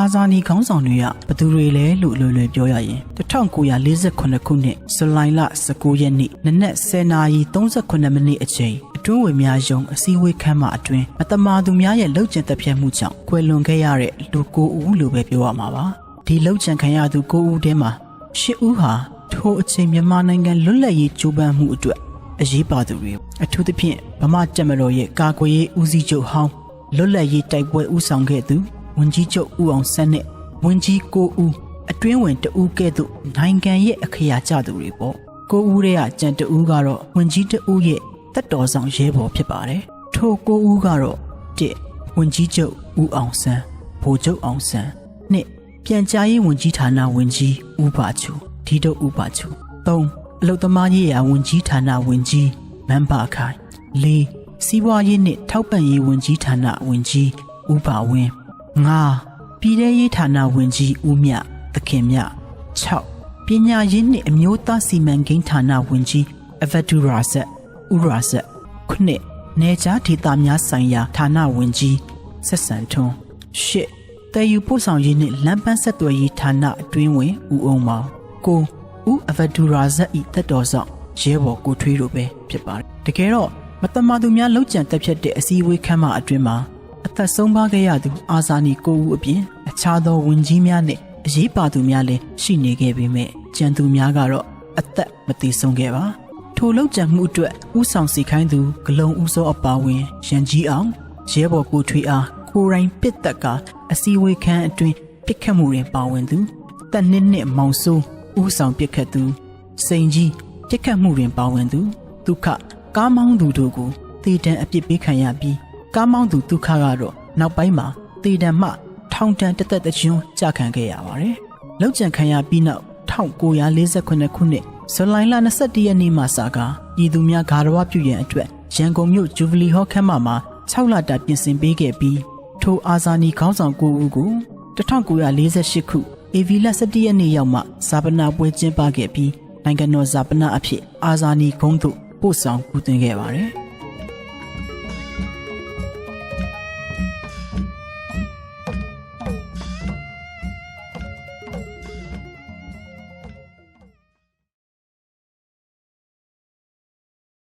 အာဇာနည်ခေါင်းဆောင်တွေကဘသူတွေလဲလို့လွယ်ပြောရရင်1948ခုနှစ်ဇူလိုင်လ19ရက်နေ့နနက်10:38မိနစ်အချိန်အတွင်းဝင်များယုံအစည်းအဝေးခန်းမအတွင်းမတမာသူများရဲ့လှုပ်ကြံတက်ဖြတ်မှုကြောင့်ကွယ်လွန်ခဲ့ရတဲ့လူ9ဦးလို့ပဲပြောရမှာပါဒီလှုပ်ကြံခံရသူ9ဦးထဲမှာ10ဦးဟာထိုအချိန်မြန်မာနိုင်ငံလွတ်လပ်ရေးကြိုးပမ်းမှုအတွက်အရေးပါသူတွေအထူးသဖြင့်ဗမာတပ်မတော်ရဲ့ကာကွယ်ရေးဦးစီးချုပ်ဟောင်းလွတ်လပ်ရေးတိုက်ပွဲဦးဆောင်ခဲ့သူဝန်ကြီးချုပ်ဦးအောင်ဆန်းနဲ့ဝန်ကြီး9ဦးအတွင်းဝင်2ဦးကဲ့သို့နိုင်ငံရဲ့အခရာကျသူတွေပေါ့9ဦးရဲ့ကြံ2ဦးကတော့ဝန်ကြီး2ဦးရဲ့တပ်တော်ဆောင်ရဲဘော်ဖြစ်ပါတယ်ထို9ဦးကတော့1ဝန်ကြီးချုပ်ဦးအောင်ဆန်းဗိုလ်ချုပ်အောင်ဆန်း2ပြန်ကြားရေးဝန်ကြီးဌာနဝန်ကြီးဦးပါချူဒီတို့ဦးပါချူ3အလုသမားရေးရာဝန်ကြီးဌာနဝန်ကြီးမန်းပါခိုင်4စီးပွားရေးနှင့်ထောက်ပံ့ရေးဝန်ကြီးဌာနဝန်ကြီးဦးပါဝင်း5ပြည်ထရေးဌာနဝန်ကြီးဦးမြသခင်မြ6ပညာရေးနှင့်အမျိုးသားစီမံကိန်းဌာနဝန်ကြီးအဗဒူရာဇက်ဦးရာဇက်9နေကြားဒေသများဆိုင်ရာဌာနဝန်ကြီးဆက်ဆံထွန်း10တည်ယူပို့ဆောင်ရေးနှင့်လမ်းပန်းဆက်သွယ်ရေးဌာနအတွင်းဝင်ဦးအောင်မောင်9ဦးအဗဒူရာဇက်ဤတက်တော်ဆောင်ရဲဘော်ကိုထွေးတို့ပဲဖြစ်ပါတယ်တကယ်တော့မတမာသူများလှုပ်ကြံတက်ဖြတ်တဲ့အစည်းအဝေးခန်းမအတွင်းမှာအသက်ဆုံးပါခဲ့ရသူအာဇာနည်9ဦးအပြင်အခြားသောဝန်ကြီးများနဲ့အရေးပါသူများလည်းရှိနေခဲ့ပေမဲ့ကြံသူများကတော့အသက်မသေဆုံးခဲ့ပါထိုလှုပ်ကြံမှုအတွက်ဦးဆောင်စီခိုင်းသူဂလုံဦးစောအပါဝင်ရန်ကြီးအောင်ရဲဘော်ကိုထွေးအားကိုရိုင်းပစ်သက်ကအစည်းအဝေးခန်းအတွင်းပစ်ခတ်မှုတွင်ပါဝင်သူတပ်နှစ်မောင်စိုးဦးဆောင်ပစ်ခတ်သူစိန်ကြီးပစ်ခတ်မှုတွင်ပါဝင်သူဒုက္ခကားမောင်းသူတို့ကိုတေတံအပြစ်ပေးခံရပြီးကားမောင်းသူဒုက္ခကတော့နောက်ပိုင်းမှာတေတံမှထောင်တန်းတသက်တကျွန်းကြာခံခဲ့ရပါတယ်။လောက်ကျန်ခံရပြီးနောက်1948ခုနှစ်ဇူလိုင်လ21ရက်နေ့မှစကားပြည်သူများဂါရဝပြုရန်အတွက်ရန်ကုန်မြို့ဂျူဗလီဟောခမ်းမမှာ6လတာပြင်ဆင်ပေးခဲ့ပြီးထိုအာဇာနည်ခေါင်းဆောင်9ဦးကို1948ခုဧပြီလ17ရက်နေ့ရောက်မှဇာပနာပွဲကျင်းပခဲ့ပြီးနိုင်ငံတော်ဇာပနာအဖြစ်အာဇာနည်ဂုံးသို့ပို့ဆောင်ကူးသွင်းခဲ့ပါတယ်။